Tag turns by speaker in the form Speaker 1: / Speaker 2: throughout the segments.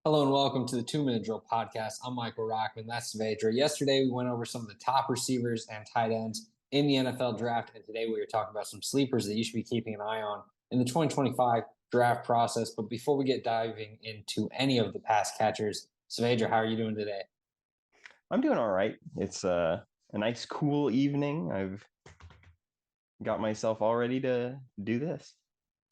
Speaker 1: Hello and welcome to the 2 Minute Drill podcast. I'm Michael Rochman. That's Saavaidra. Yesterday, we went over some of the top receivers and tight ends in the NFL draft. And today, we are talking about some sleepers that you should be keeping an eye on in the 2025 draft process. But before we get diving into any of the pass catchers, Saavaidra, how are you doing today?
Speaker 2: I'm doing all right. It's a nice, cool evening. I've got myself all ready to do this.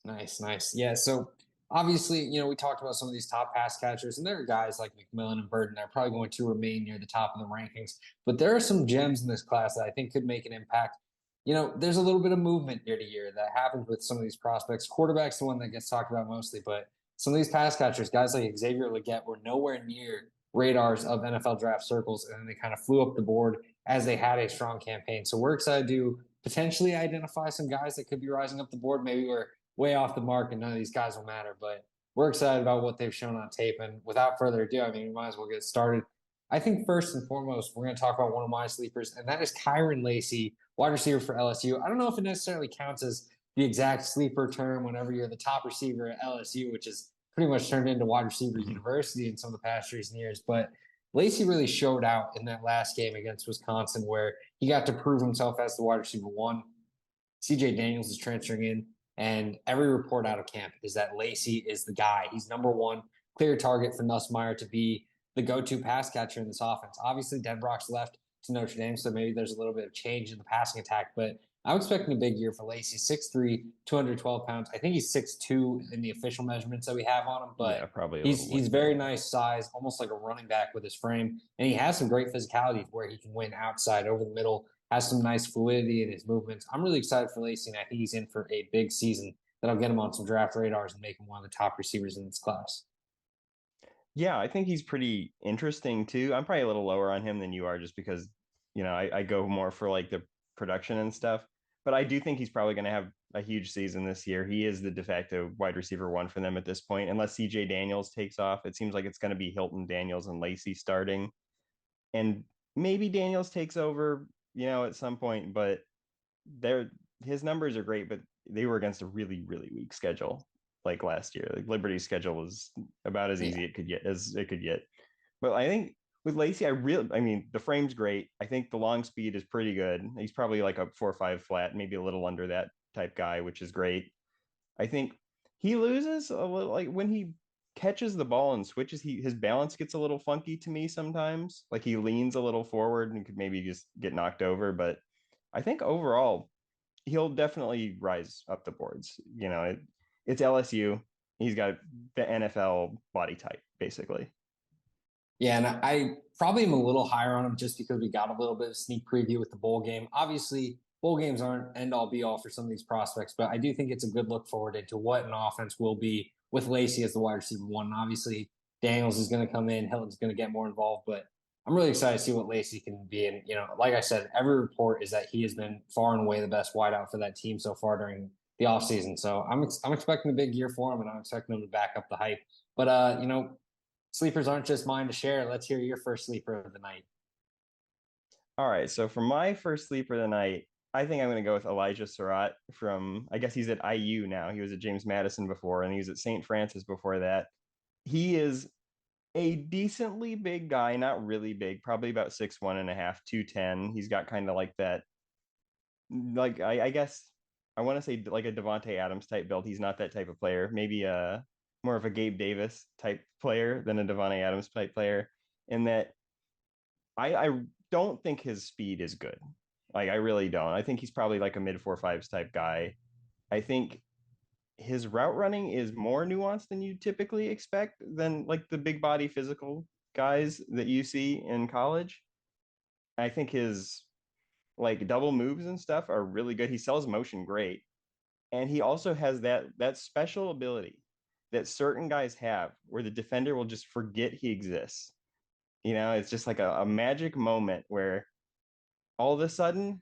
Speaker 1: Nice. Yeah, so obviously, we talked about some of these top pass catchers, and there are guys like McMillan and Burden that are probably going to remain near the top of the rankings. But there are some gems in this class that I think could make an impact. There's a little bit of movement year to year that happens with some of these prospects. Quarterback's the one that gets talked about mostly, but some of these pass catchers, guys like Xavier Legette, were nowhere near radars of NFL draft circles, and then they kind of flew up the board as they had a strong campaign. So we're excited to potentially identify some guys that could be rising up the board. Maybe we're way off the mark and none of these guys will matter, but we're excited about what they've shown on tape. And without further ado, we might as well get started. I think first and foremost, we're going to talk about one of my sleepers, and that is Kyren Lacy, wide receiver for LSU. I don't know if it necessarily counts as the exact sleeper term whenever you're the top receiver at LSU, which is pretty much turned into wide receiver university in some of the past recent years. But Lacy really showed out in that last game against Wisconsin where he got to prove himself as the wide receiver one. CJ Daniels is transferring in. And every report out of camp is that Lacy is the guy. He's number one, clear target for Nussmeier to be the go-to pass catcher in this offense. Obviously, Denbrock's left to Notre Dame, so maybe there's a little bit of change in the passing attack, but I'm expecting a big year for Lacy. 6'3", 212 pounds. I think he's 6'2" in the official measurements that we have on him, but
Speaker 2: yeah, probably
Speaker 1: he's very nice size, almost like a running back with his frame, and he has some great physicality where he can win outside, over the middle, has some nice fluidity in his movements. I'm really excited for Lacy, and I think he's in for a big season that'll get him on some draft radars and make him one of the top receivers in this class.
Speaker 2: Yeah, I think he's pretty interesting too. I'm probably a little lower on him than you are just because, I go more for like the production and stuff. But I do think he's probably going to have a huge season this year. He is the de facto wide receiver one for them at this point. Unless CJ Daniels takes off, it seems like it's going to be Hilton, Daniels, and Lacy starting. And maybe Daniels takes over, at some point, but they're his numbers are great, but they were against a really, really weak schedule like last year. Like Liberty's schedule was about as easy
Speaker 1: Yeah.
Speaker 2: it could get as it could get. But I think with Lacy, the frame's great. I think the long speed is pretty good. He's probably like a 4.5 flat, maybe a little under that type guy, which is great. I think he loses a little, like when he catches the ball and switches, his balance gets a little funky to me sometimes. Like he leans a little forward and could maybe just get knocked over. But I think overall, he'll definitely rise up the boards. It's LSU. He's got the NFL body type, basically.
Speaker 1: Yeah, and I probably am a little higher on him just because we got a little bit of sneak preview with the bowl game. Obviously, bowl games aren't end all be all for some of these prospects, but I do think it's a good look forward into what an offense will be with Lacy as the wide receiver one. And obviously, Daniels is going to come in, Hilton's going to get more involved, but I'm really excited to see what Lacy can be. And, like I said, every report is that he has been far and away the best wideout for that team so far during the offseason. So I'm expecting a big year for him, and I'm expecting him to back up the hype. But, sleepers aren't just mine to share. Let's hear your first sleeper of the night.
Speaker 2: All right. So for my first sleeper of the night, I think I'm going to go with Elijah Sarratt I guess he's at IU now. He was at James Madison before, and he was at St. Francis before that. He is a decently big guy, not really big, probably about 6'1 and a half, 210. He's got kind of like that, like I guess I want to say like a Devontae Adams type build. He's not that type of player. Maybe more of a Gabe Davis type player than a Devontae Adams type player. In that I don't think his speed is good. Like I really don't. I think he's probably like a mid 4.5s type guy. I think his route running is more nuanced than you typically expect than like the big body physical guys that you see in college. I think his like double moves and stuff are really good. He sells motion great. And he also has that special ability that certain guys have where the defender will just forget he exists. It's just like a magic moment where all of a sudden,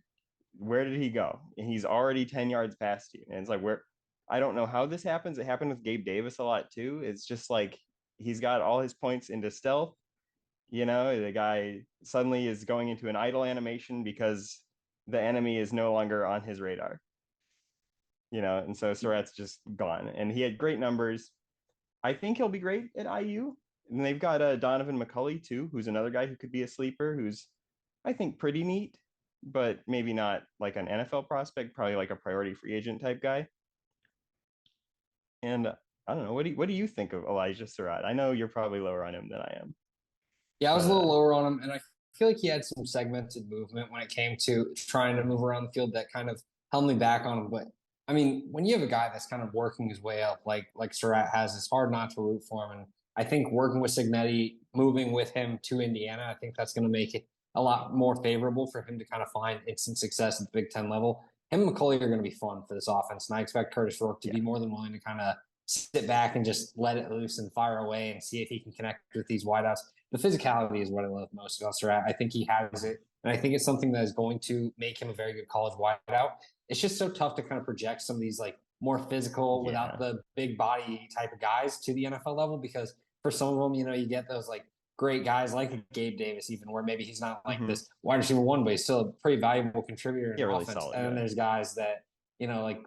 Speaker 2: where did he go? And he's already 10 yards past you. And it's like, where I don't know how this happens. It happened with Gabe Davis a lot too. It's just like he's got all his points into stealth. The guy suddenly is going into an idle animation because the enemy is no longer on his radar. And so Sarratt's just gone. And he had great numbers. I think he'll be great at IU. And they've got Donovan McCulley too, who's another guy who could be a sleeper, who's I think pretty neat, but maybe not like an NFL prospect, probably like a priority free agent type guy. And I don't know, what do you think of Elijah Sarratt? I know you're probably lower on him than I am,
Speaker 1: Yeah, I was
Speaker 2: but
Speaker 1: a little lower on him, and I feel like he had some segmented movement when it came to trying to move around the field that kind of held me back on him. But I mean, when you have a guy that's kind of working his way up, like Sarratt has, it's hard not to root for him. And I think working with Signetti, moving with him to Indiana, I think that's going to make it a lot more favorable for him to kind of find instant success at the Big Ten level. Him and McCulley are going to be fun for this offense, and I expect Curtis Rourke to
Speaker 2: yeah.
Speaker 1: be more than willing to kind of sit back and just let it loose and fire away and see if he can connect with these wideouts. The physicality is what I love most about Sarratt. I think he has it, and I think it's something that is going to make him a very good college wideout. It's just so tough to kind of project some of these like more physical
Speaker 2: Yeah.
Speaker 1: without the big body type of guys to the NFL level, because for some of them, you know, you get those like great guys like Gabe Davis, even where maybe he's not like
Speaker 2: Mm-hmm.
Speaker 1: this wide receiver one, but he's still a pretty valuable contributor in
Speaker 2: Yeah, really
Speaker 1: offense.
Speaker 2: solid
Speaker 1: And then
Speaker 2: guy.
Speaker 1: there's guys that, you know, like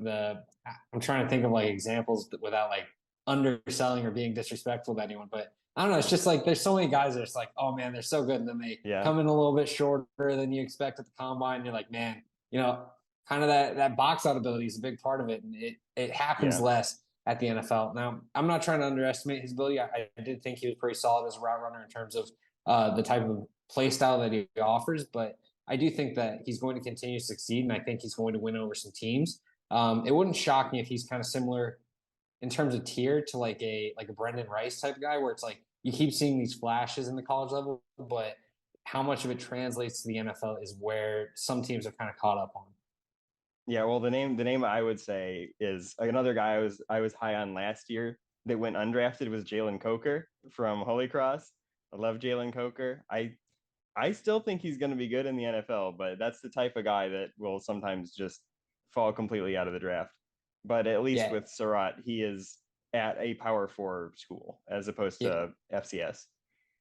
Speaker 1: I'm trying to think of like examples without like underselling or being disrespectful to anyone, but I don't know. It's just like there's so many guys that it's like, oh man, they're so good, and then they
Speaker 2: Yeah.
Speaker 1: come in a little bit shorter than you expect at the combine. And you're like, man, you know, kind of that box out ability is a big part of it, and it happens
Speaker 2: Yeah.
Speaker 1: less at the NFL. Now, I'm not trying to underestimate his ability. I did think he was pretty solid as a route runner in terms of the type of play style that he offers, but I do think that he's going to continue to succeed, and I think he's going to win over some teams. It wouldn't shock me if he's kind of similar in terms of tier to like a Brendan Rice type guy, where it's like you keep seeing these flashes in the college level, but how much of it translates to the NFL is where some teams are kind of caught up on.
Speaker 2: Yeah, well, the name I would say is another guy I was high on last year that went undrafted was Jalen Coker from Holy Cross. I love Jalen Coker. I still think he's going to be good in the NFL, but that's the type of guy that will sometimes just fall completely out of the draft. But at least
Speaker 1: Yeah,
Speaker 2: with Sarratt, he is at a Power Four school as opposed
Speaker 1: yeah,
Speaker 2: to FCS.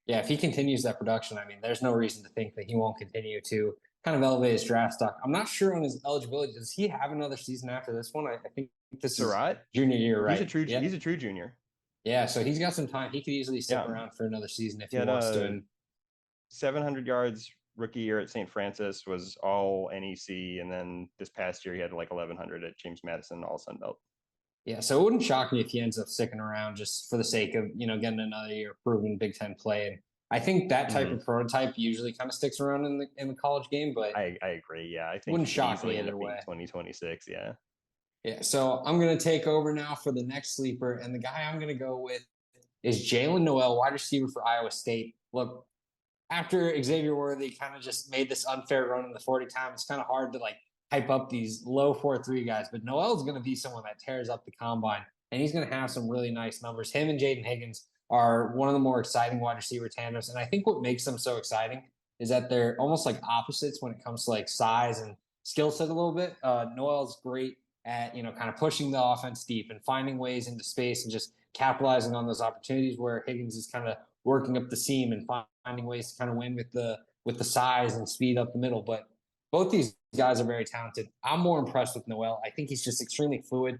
Speaker 1: yeah. If he continues that production, I mean, there's no reason to think that he won't continue to kind of elevate his draft stock. I'm not sure on his eligibility. Does he have another season after this one? I think this is
Speaker 2: Surratt,
Speaker 1: junior year,
Speaker 2: he's a
Speaker 1: right?
Speaker 2: true
Speaker 1: Yeah,
Speaker 2: he's a true junior.
Speaker 1: yeah. So he's got some time. He could easily stick
Speaker 2: Yeah,
Speaker 1: around for another season if
Speaker 2: he
Speaker 1: he
Speaker 2: had
Speaker 1: wants to.
Speaker 2: a
Speaker 1: And
Speaker 2: 700 yards rookie year at St. Francis, was all NEC, and then this past year he had like 1100 at James Madison, all Sun Belt.
Speaker 1: yeah, so it wouldn't shock me if he ends up sticking around just for the sake of, you know, getting another year proven Big Ten play. And I think that type
Speaker 2: Mm-hmm.
Speaker 1: of prototype usually kind of sticks around in the college game, but
Speaker 2: I agree. Yeah, I think
Speaker 1: wouldn't
Speaker 2: he could
Speaker 1: shock
Speaker 2: easily
Speaker 1: me
Speaker 2: end
Speaker 1: either
Speaker 2: up being
Speaker 1: way.
Speaker 2: 2026. Yeah.
Speaker 1: Yeah, so I'm gonna take over now for the next sleeper, and the guy I'm gonna go with is Jaylin Noel, wide receiver for Iowa State. Look, after Xavier Worthy kind of just made this unfair run in the 40 time, it's kind of hard to like hype up these low 4.3 guys. But Noel's going to be someone that tears up the combine, and he's going to have some really nice numbers. Him and Jaden Higgins are one of the more exciting wide receiver tandems. And I think what makes them so exciting is that they're almost like opposites when it comes to like size and skill set a little bit. Noel's great at, you know, kind of pushing the offense deep and finding ways into space and just capitalizing on those opportunities, where Higgins is kind of working up the seam and finding ways to kind of win with the size and speed up the middle. But both these guys are very talented. I'm more impressed with Noel. I think he's just extremely fluid.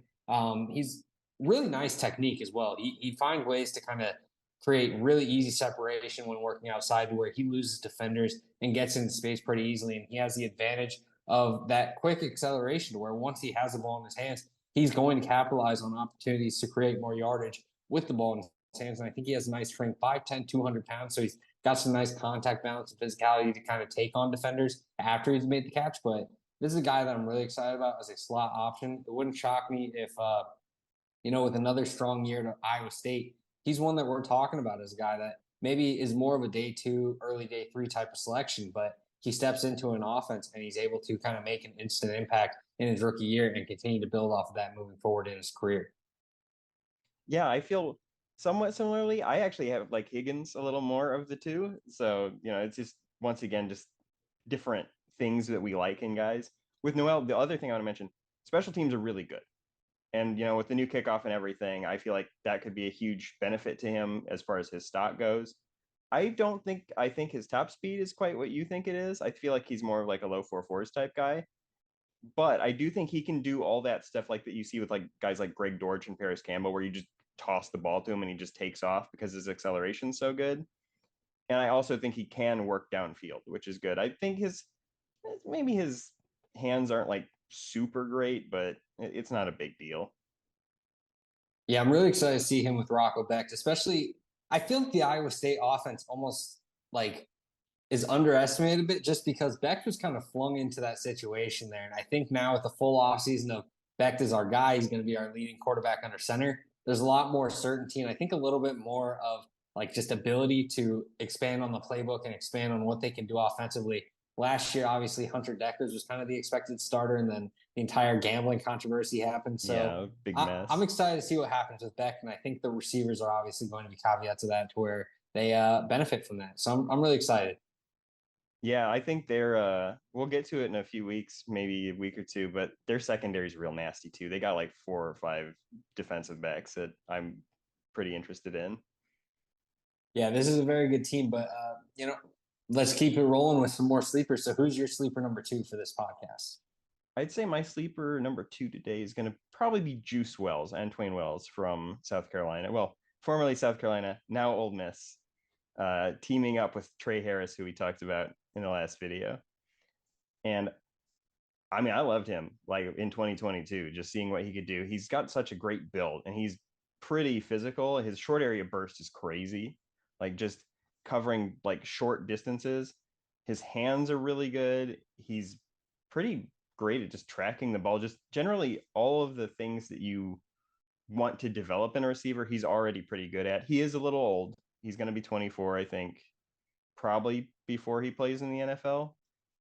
Speaker 1: He's really nice technique as well. He finds ways to kind of create really easy separation when working outside, where he loses defenders and gets into space pretty easily. And he has the advantage of that quick acceleration, where once he has the ball in his hands, he's going to capitalize on opportunities to create more yardage with the ball in his hands. And I think he has a nice frame, 5'10", 200 pounds. So he's got some nice contact balance and physicality to kind of take on defenders after he's made the catch. But this is a guy that I'm really excited about as a slot option. It wouldn't shock me if, you know, with another strong year to Iowa State, he's one that we're talking about as a guy that maybe is more of a day two, early day three type of selection, but he steps into an offense and he's able to kind of make an instant impact in his rookie year and continue to build off of that moving forward in his career.
Speaker 2: Yeah, I feel somewhat similarly. I actually have like Higgins a little more of the two. So, it's just once again just different things that we like in guys. With Noel, the other thing I want to mention, special teams are really good. And with the new kickoff and everything, I feel like that could be a huge benefit to him as far as his stock goes. I think his top speed is quite what you think it is. I feel like he's more of like a low 4.4s type guy. But I do think he can do all that stuff like that you see with like guys like Greg Dortch and Paris Campbell, where you just toss the ball to him and he just takes off because his acceleration's so good. And I also think he can work downfield, which is good. I think maybe his hands aren't like super great, but it's not a big deal.
Speaker 1: Yeah, I'm really excited to see him with Rocco Becht, especially. I feel like the Iowa State offense almost like is underestimated a bit just because Becht was kind of flung into that situation there. And I think now with the full offseason of Becht is our guy, he's going to be our leading quarterback under center. There's a lot more certainty and I think a little bit more of like just ability to expand on the playbook and expand on what they can do offensively. Last year, obviously, Hunter Deckers was kind of the expected starter, and then the entire gambling controversy happened. So
Speaker 2: Yeah, big
Speaker 1: I'm
Speaker 2: mess.
Speaker 1: excited to see what happens with Becht, and I think the receivers are obviously going to be caveats to that to where they benefit from that. So I'm really excited.
Speaker 2: Yeah, I think we'll get to it in a few weeks, maybe a week or two, but their secondary is real nasty too. They got like 4 or 5 defensive backs that I'm pretty interested in.
Speaker 1: Yeah, this is a very good team, but let's keep it rolling with some more sleepers. So who's your sleeper number 2 for this podcast?
Speaker 2: I'd say my sleeper number 2 today is going to probably be Juice Wells, Antwane Wells from South Carolina. Well, formerly South Carolina, now Ole Miss, teaming up with Trey Harris, who we talked about in the last video. And I mean, I loved him like in 2022, just seeing what he could do. He's got such a great build and he's pretty physical. His short area burst is crazy, like just covering like short distances. His hands are really good. He's pretty great at just tracking the ball. Just generally all of the things that you want to develop in a receiver, he's already pretty good at. He is a little old. He's going to be 24, I think, probably before he plays in the NFL.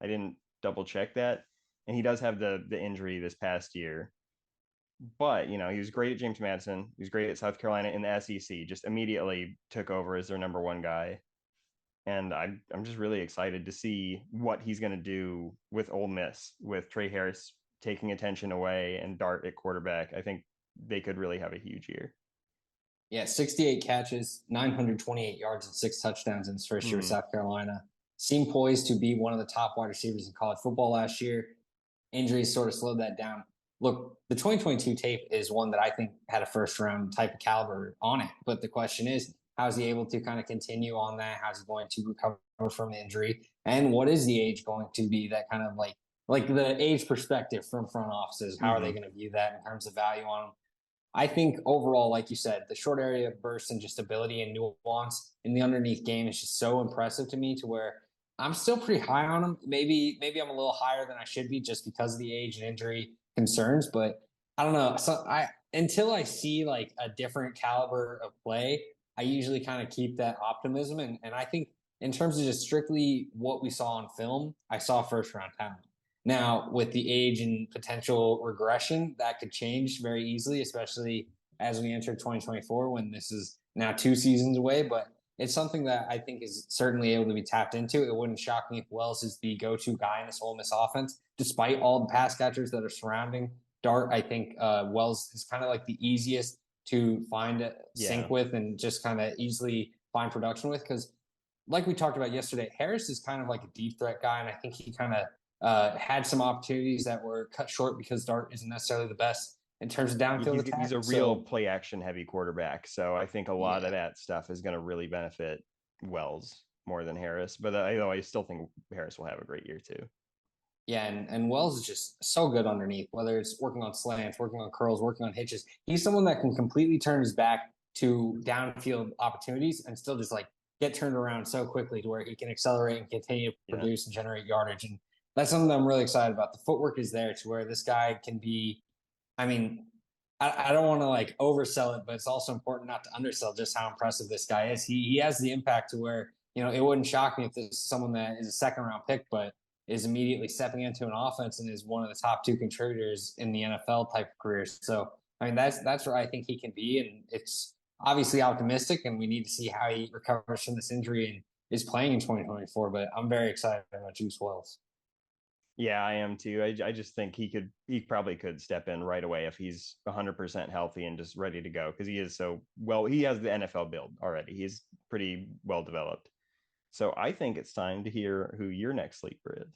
Speaker 2: I didn't double check that. And he does have the injury this past year. But, he was great at James Madison. He was great at South Carolina in the SEC, just immediately took over as their number one guy. And I'm just really excited to see what he's going to do with Ole Miss, with Trey Harris taking attention away and Dart at quarterback. I think they could really have a huge year.
Speaker 1: Yeah, 68 catches, 928 yards, and 6 touchdowns in his first year with South Carolina. Seemed poised to be one of the top wide receivers in college football last year. Injuries sort of slowed that down. Look, the 2022 tape is one that I think had a first round type of caliber on it. But the question is, how is he able to kind of continue on that? How's he going to recover from the injury? And what is the age going to be that kind of like the age perspective from front offices? How are they going to view that in terms of value on him? I think overall, like you said, the short area of burst and just ability and nuance in the underneath game is just so impressive to me to where I'm still pretty high on him. Maybe I'm a little higher than I should be just because of the age and injury concerns, but I don't know. So until I see like a different caliber of play, I usually kind of keep that optimism. And I think in terms of just strictly what we saw on film, I saw first round talent. Now, with the age and potential regression, that could change very easily, especially as we enter 2024 when this is now 2 seasons away. But it's something that I think is certainly able to be tapped into. It wouldn't shock me if Wells is the go-to guy in this Ole Miss offense, despite all the pass catchers that are surrounding Dart. I think Wells is kind of like the easiest to find sync with and just kind of easily find production with because like we talked about yesterday, Harris is kind of like a deep threat guy, and I think he kind of had some opportunities that were cut short because Dart isn't necessarily the best in terms of downfield attack.
Speaker 2: He's a real play action heavy quarterback. So I think a lot of that stuff is going to really benefit Wells more than Harris. But I still think Harris will have a great year too.
Speaker 1: Yeah, and Wells is just so good underneath, whether it's working on slants, working on curls, working on hitches. He's someone that can completely turn his back to downfield opportunities and still just like get turned around so quickly to where he can accelerate and continue to produce and generate yardage. And that's something that I'm really excited about. The footwork is there to where this guy can be. I mean, I don't want to like oversell it, but it's also important not to undersell just how impressive this guy is. He has the impact to where, it wouldn't shock me if this is someone that is a second round pick, but is immediately stepping into an offense and is one of the top 2 contributors in the NFL type of careers. So, I mean, that's where I think he can be. And it's obviously optimistic and we need to see how he recovers from this injury and is playing in 2024, but I'm very excited about Juice Wells.
Speaker 2: Yeah, I am too. I just think he probably could step in right away if he's 100% healthy and just ready to go because he is so well. He has the NFL build already. He's pretty well developed. So I think it's time to hear who your next sleeper is.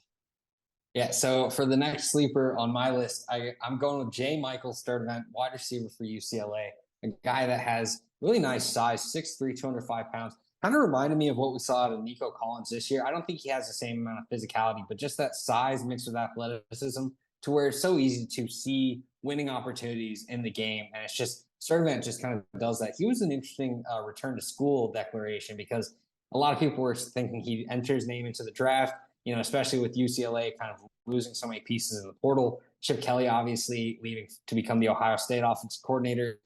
Speaker 1: Yeah, so for the next sleeper on my list, I'm going with J. Michael Sturdivant, wide receiver for UCLA. a guy that has really nice size, 6'3", 205 pounds. Kind of reminded me of what we saw out of Nico Collins this year. I don't think he has the same amount of physicality, but just that size mixed with athleticism to where it's so easy to see winning opportunities in the game. And it's just Sturdivant just kind of does that. He was an interesting return to school declaration because a lot of people were thinking he'd enter his name into the draft, especially with UCLA kind of losing so many pieces in the portal. Chip Kelly obviously leaving to become the Ohio State offensive coordinator.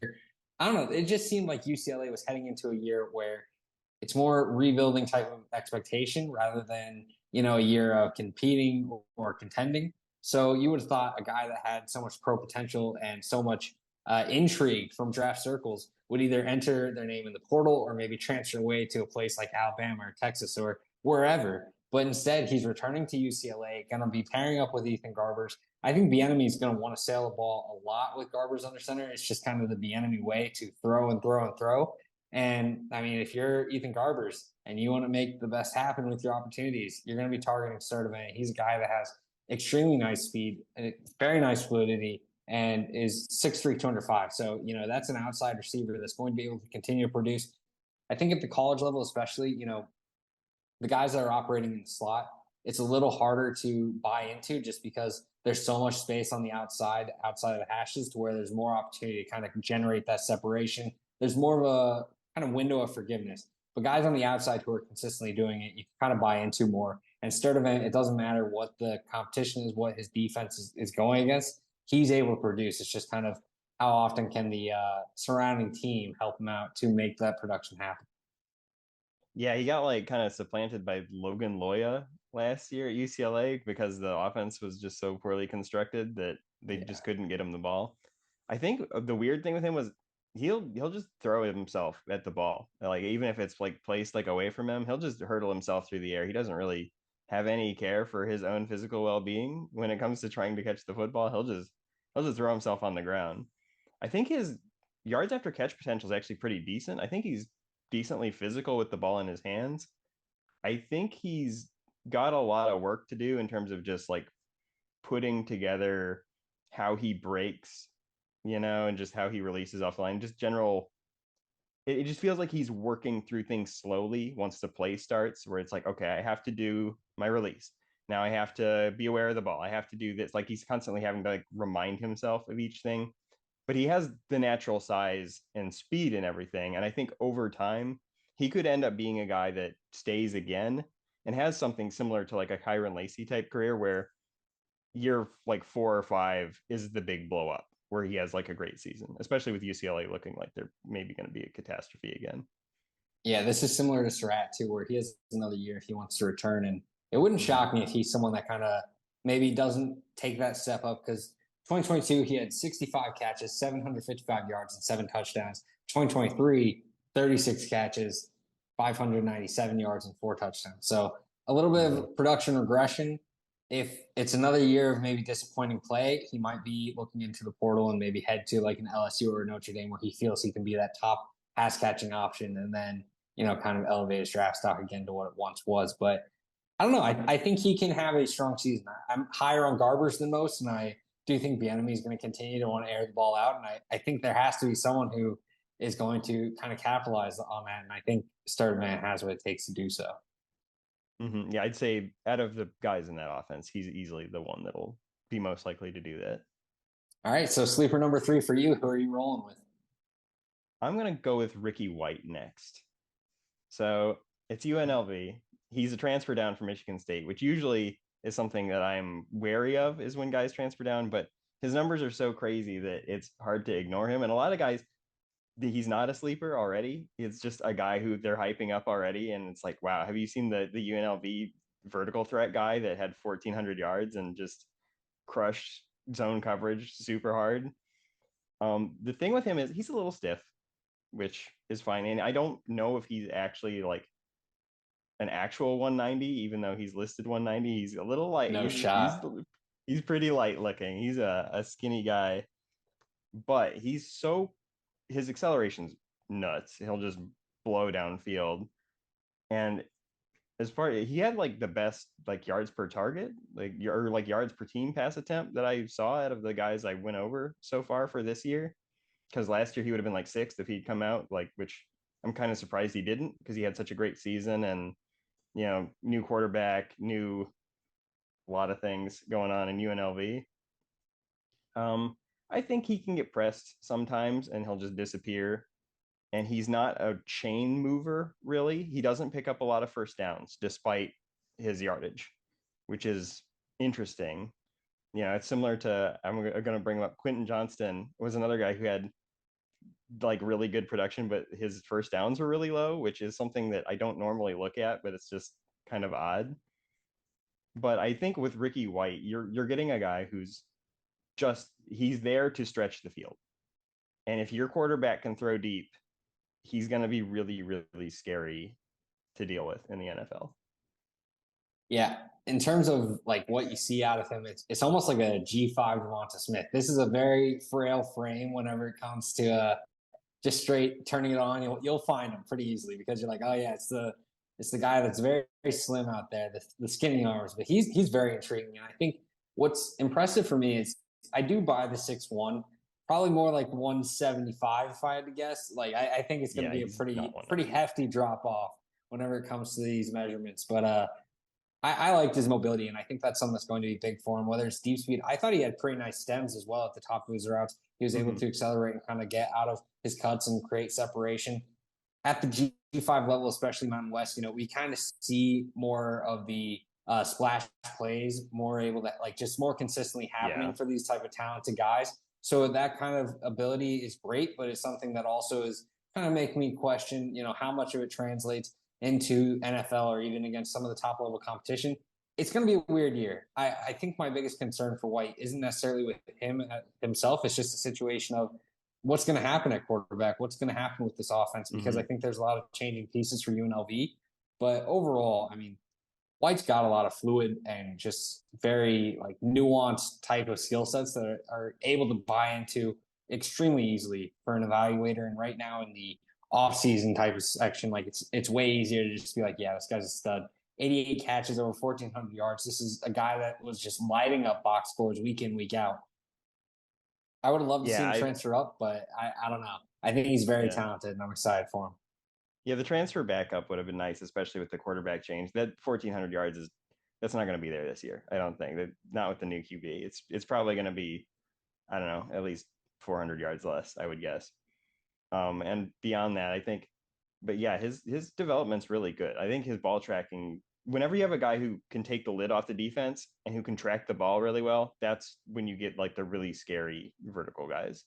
Speaker 1: I don't know. It just seemed like UCLA was heading into a year where it's more rebuilding type of expectation rather than, a year of competing or contending. So you would have thought a guy that had so much pro potential and so much intrigue from draft circles would either enter their name in the portal or maybe transfer away to a place like Alabama or Texas or wherever. But instead, he's returning to UCLA, going to be pairing up with Ethan Garbers. I think Bieniemy is going to want to sail the ball a lot with Garbers under center. It's just kind of the Bieniemy way to throw and throw and throw. And I mean, if you're Ethan Garbers and you want to make the best happen with your opportunities, you're going to be targeting Sturdivant. He's a guy that has extremely nice speed, very nice fluidity, and is 6'3", 205. So, that's an outside receiver that's going to be able to continue to produce. I think at the college level, especially, the guys that are operating in the slot, it's a little harder to buy into just because there's so much space on the outside of the hashes to where there's more opportunity to kind of generate that separation. There's more of a kind of window of forgiveness. But guys on the outside who are consistently doing it, you can kind of buy into more. And Sturdivant, it doesn't matter what the competition is, what his defense is going against. He's able to produce. It's just kind of how often can the surrounding team help him out to make that production happen.
Speaker 2: Yeah, he got like kind of supplanted by Logan Loya last year at UCLA because the offense was just so poorly constructed that they just couldn't get him the ball. I think the weird thing with him was he'll just throw himself at the ball. Like even if it's like placed like away from him, he'll just hurdle himself through the air. He doesn't really have any care for his own physical well-being when it comes to trying to catch the football. He'll just throw himself on the ground. I think his yards after catch potential is actually pretty decent. I think he's decently physical with the ball in his hands. I think he's got a lot of work to do in terms of just like putting together how he breaks, and just how he releases off the line. Just general, it just feels like he's working through things slowly once the play starts, where it's like, okay, I have to do my release. Now I have to be aware of the ball. I have to do this. Like he's constantly having to like remind himself of each thing, but he has the natural size and speed and everything. And I think over time, he could end up being a guy that stays again and has something similar to like a Kyren Lacy type career where year like 4 or 5 is the big blow up where he has like a great season, especially with UCLA looking like they're maybe going to be a catastrophe again.
Speaker 1: Yeah, this is similar to Sarratt too, where he has another year if he wants to return. And it wouldn't shock me if he's someone that kind of maybe doesn't take that step up because 2022, he had 65 catches, 755 yards, and 7 touchdowns. 2023, 36 catches, 597 yards, and 4 touchdowns. So a little bit of production regression. If it's another year of maybe disappointing play, he might be looking into the portal and maybe head to like an LSU or Notre Dame where he feels he can be that top pass catching option and then, kind of elevate his draft stock again to what it once was. But I don't know. I think he can have a strong season. I'm higher on Garbers than most, and I do think Bieniemy is going to continue to want to air the ball out. And I think there has to be someone who is going to kind of capitalize on that. And I think Sturdivant has what it takes to do so.
Speaker 2: Yeah, I'd say out of the guys in that offense, he's easily the one that'll be most likely to do that.
Speaker 1: All right. So sleeper number 3 for you. Who are you rolling with?
Speaker 2: I'm going to go with Ricky White next. So it's UNLV. He's a transfer down from Michigan State, which usually is something that I'm wary of is when guys transfer down, but his numbers are so crazy that it's hard to ignore him. And a lot of guys, he's not a sleeper already. It's just a guy who they're hyping up already. And it's like, wow, have you seen the UNLV vertical threat guy that had 1,400 yards and just crushed zone coverage super hard? The thing with him is he's a little stiff, which is fine. And I don't know if he's actually like an actual 190, even though he's listed 190. He's a little light.
Speaker 1: No shot.
Speaker 2: He's pretty light looking. He's a skinny guy, but his acceleration's nuts. He'll just blow downfield. And he had like the best like yards per target, or like yards per team pass attempt that I saw out of the guys I went over so far for this year. because last year he would have been like sixth if he'd come out, like, which I'm kind of surprised he didn't because he had such a great season and, new quarterback, new a lot of things going on in UNLV. I think he can get pressed sometimes and he'll just disappear. And he's not a chain mover, really. He doesn't pick up a lot of first downs despite his yardage, which is interesting. It's similar to, I'm going to bring up Quentin Johnston was another guy who had like really good production, but his first downs were really low, which is something that I don't normally look at, but it's just kind of odd. But I think with Ricky White, you're getting a guy who's he's there to stretch the field. And if your quarterback can throw deep, he's going to be really, really scary to deal with in the NFL.
Speaker 1: Yeah, in terms of like what you see out of him, it's almost like a G5 Devonta Smith. This is a very frail frame whenever it comes to just straight turning it on. You'll find him pretty easily because you're like, oh yeah, it's the guy that's very, very slim out there, the skinny arms, but he's very intriguing. And I think what's impressive for me is I do buy the 6'1", probably more like 175 if I had to guess. Like I think it's going to be a pretty hefty drop off whenever it comes to these measurements. But I liked his mobility, and I think that's something that's going to be big for him, whether it's deep speed. I thought he had pretty nice stems as well at the top of his routes. He was able to accelerate and kind of get out of his cuts and create separation. At the G5 level, especially Mountain West, we kind of see more of the splash plays, more able to just more consistently happening for these type of talented guys. So that kind of ability is great, but it's something that also is kind of making me question, how much of it translates into NFL or even against some of the top level competition. It's going to be a weird year. I think my biggest concern for White isn't necessarily with him himself. It's just a situation of what's going to happen at quarterback, what's going to happen with this offense, because I think there's a lot of changing pieces for UNLV. But overall, I mean, White's got a lot of fluid and just very nuanced type of skill sets that are able to buy into extremely easily for an evaluator. And right now in the off-season type of section, it's way easier to just be like, yeah, this guy's a stud. 88 catches, over 1,400 yards. This is a guy that was just lighting up box scores week in, week out. I would have loved to see him transfer up, but I don't know. I think he's very talented, and I'm excited for him.
Speaker 2: Yeah, the transfer backup would have been nice, especially with the quarterback change. That 1,400 yards that's not going to be there this year. I don't think that, not with the new QB. It's probably going to be, I don't know, at least 400 yards less, I would guess. And beyond that, I think, but yeah, his development's really good. I think his ball tracking, whenever you have a guy who can take the lid off the defense and who can track the ball really well, that's when you get the really scary vertical guys.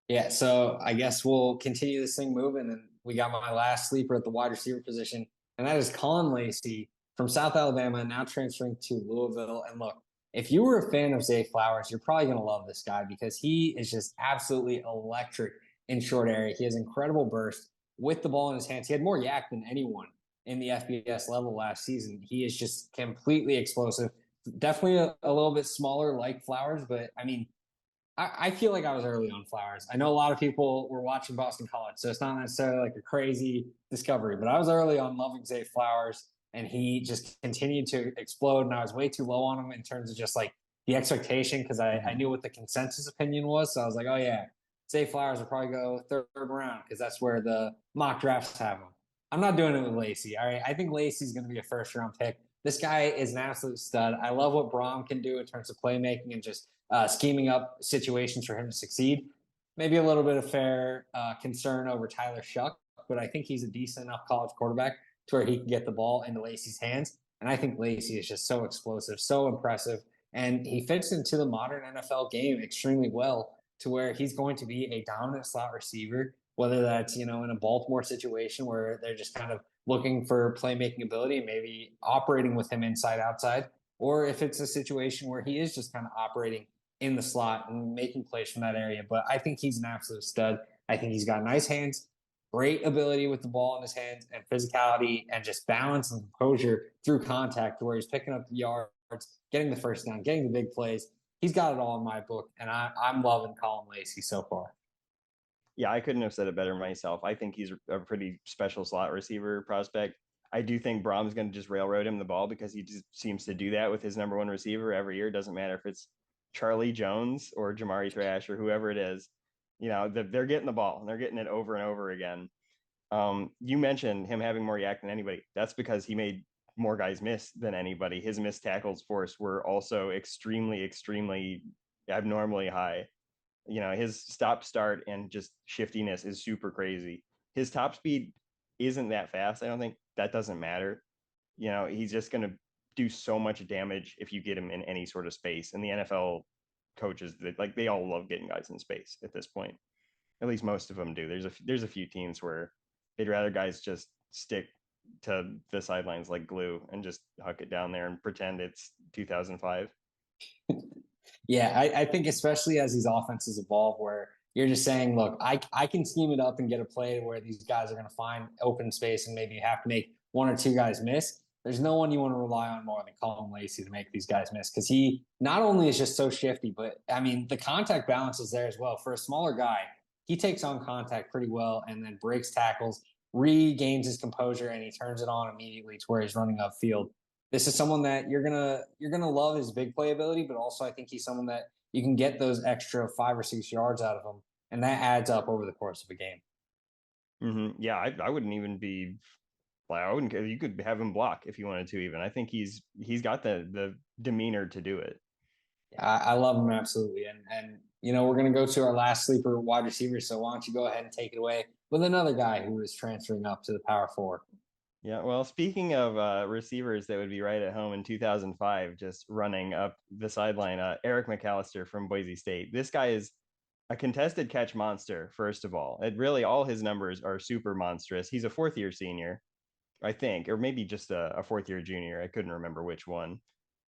Speaker 1: Yeah, so I guess we'll continue this thing moving. And we got my last sleeper at the wide receiver position, and that is Kyren Lacy from South Alabama, now transferring to Louisville. And look, if you were a fan of Zay Flowers, you're probably going to love this guy because he is just absolutely electric in short area. He has incredible burst with the ball in his hands. He had more yak than anyone in the FBS level last season. He is just completely explosive. Definitely a little bit smaller like Flowers, but I mean, I feel like I was early on Flowers. I know a lot of people were watching Boston College, so it's not necessarily like a crazy discovery, but I was early on loving Zay Flowers, and he just continued to explode, and I was way too low on him in terms of just the expectation because I knew what the consensus opinion was. So I was like, oh, yeah, Zay Flowers will probably go third round because that's where the mock drafts have him. I'm not doing it with Lacy. All right, I think Lacy's going to be a first-round pick. This guy is an absolute stud. I love what Brom can do in terms of playmaking and just scheming up situations for him to succeed. Maybe a little bit of fair concern over Tyler Shuck, but I think he's a decent enough college quarterback to where he can get the ball into Lacy's hands. And I think Lacy is just so explosive, so impressive, and he fits into the modern NFL game extremely well to where he's going to be a dominant slot receiver, whether that's, in a Baltimore situation where they're just kind of looking for playmaking ability and maybe operating with him inside, outside, or if it's a situation where he is just kind of operating in the slot and making plays from that area. But I think he's an absolute stud. I think he's got nice hands, great ability with the ball in his hands, and physicality and just balance and composure through contact where he's picking up the yards, getting the first down, getting the big plays. He's got it all in my book, and I'm loving Kyren Lacy so far.
Speaker 2: Yeah, I couldn't have said it better myself. I think he's a pretty special slot receiver prospect. I do think Brom's going to just railroad him the ball because he just seems to do that with his number one receiver every year. It doesn't matter if it's Charlie Jones or Jamari Thrash or whoever it is, they're getting the ball and they're getting it over and over again. You mentioned him having more yak than anybody. That's because he made more guys miss than anybody. His missed tackles force were also extremely, extremely abnormally high. His stop start and just shiftiness is super crazy. His top speed isn't that fast. I don't think that doesn't matter. He's just going to do so much damage if you get him in any sort of space. And the NFL coaches, they all love getting guys in space at this point. At least most of them do. There's a few teams where they'd rather guys just stick to the sidelines like glue and just huck it down there and pretend it's 2005.
Speaker 1: Yeah, I think especially as these offenses evolve, where you're just saying, look, I can scheme it up and get a play where these guys are going to find open space and maybe have to make one or two guys miss. There's no one you want to rely on more than Kyren Lacy to make these guys miss, because he not only is just so shifty, but I mean, the contact balance is there as well. For a smaller guy, he takes on contact pretty well and then breaks tackles, regains his composure, and he turns it on immediately to where he's running upfield. This is someone that you're gonna love his big playability, but also I think he's someone that you can get those extra 5 or 6 yards out of him, and that adds up over the course of a game.
Speaker 2: Mm-hmm. Yeah, I wouldn't even be like, I wouldn't. You could have him block if you wanted to. Even I think he's got the demeanor to do it.
Speaker 1: I love him absolutely, and we're gonna go to our last sleeper wide receiver. So why don't you go ahead and take it away with another guy who is transferring up to the Power Four.
Speaker 2: Yeah, well, speaking of receivers that would be right at home in 2005, just running up the sideline, Eric McAlister from Boise State. This guy is a contested catch monster, first of all. All his numbers are super monstrous. He's a fourth-year senior, I think, or maybe just a fourth-year junior. I couldn't remember which one.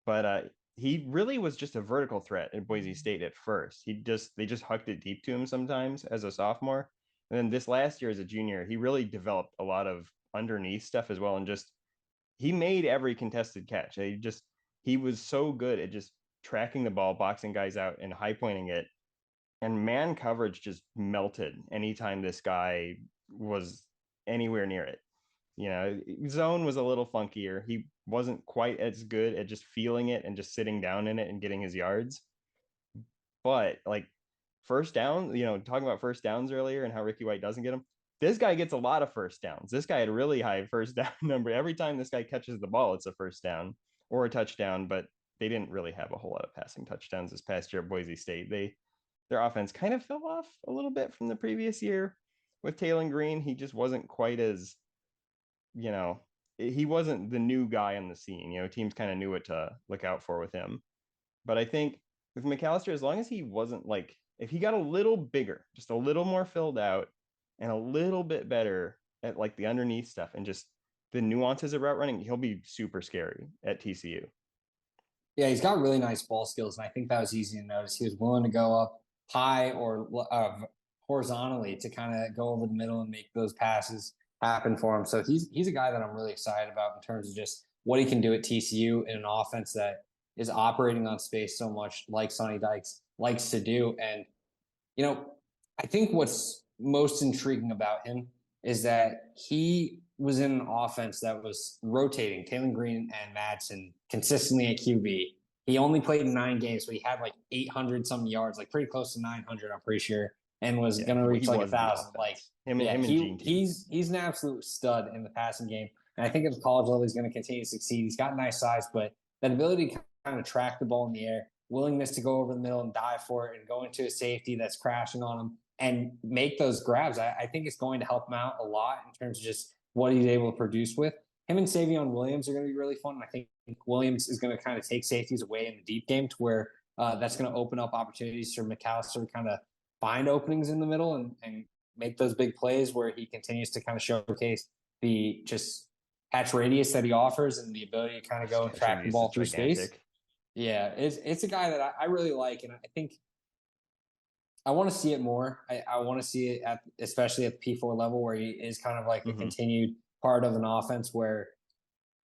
Speaker 2: But he really was just a vertical threat at Boise State at first. They just hucked it deep to him sometimes as a sophomore. And then this last year as a junior, he really developed a lot of underneath stuff as well, and just he made every contested catch. He was so good at just tracking the ball, boxing guys out, and high pointing it. And man coverage just melted anytime this guy was anywhere near it. Zone was a little funkier. He wasn't quite as good at just feeling it and just sitting down in it and getting his yards. But like first down, talking about first downs earlier and how Ricky White doesn't get them. This guy gets a lot of first downs. This guy had a really high first down number. Every time this guy catches the ball, it's a first down or a touchdown, but they didn't really have a whole lot of passing touchdowns this past year at Boise State. Their offense kind of fell off a little bit from the previous year with Taylor Green. He just wasn't quite as, he wasn't the new guy on the scene. Teams kind of knew what to look out for with him. But I think with McAlister, as long as he wasn't if he got a little bigger, just a little more filled out and a little bit better at the underneath stuff and just the nuances of route running, he'll be super scary at TCU.
Speaker 1: Yeah, he's got really nice ball skills, and I think that was easy to notice. He was willing to go up high or horizontally to kind of go over the middle and make those passes happen for him. So he's a guy that I'm really excited about in terms of just what he can do at TCU in an offense that is operating on space so much, like Sonny Dykes likes to do. And I think what's most intriguing about him is that he was in an offense that was rotating Taylor Green and Madsen consistently at QB. He only played in 9 games, but he had 800 some yards, pretty close to 900, I'm pretty sure, and was going to reach 1,000. He's an absolute stud in the passing game. And I think at the college level, he's going to continue to succeed. He's got nice size, but that ability to kind of track the ball in the air, willingness to go over the middle and dive for it and go into a safety that's crashing on him and make those grabs, I think it's going to help him out a lot in terms of just what he's able to produce with. Him and Savion Williams are going to be really fun. And I think Williams is going to kind of take safeties away in the deep game to where that's going to open up opportunities for McAlister to kind of find openings in the middle and make those big plays where he continues to kind of showcase the just catch radius that he offers and the ability to kind of go and track the ball through space. Yeah, it's a guy that I really like, and I think I want to see it more. I want to see it especially at the P4 level where he is kind of a continued part of an offense where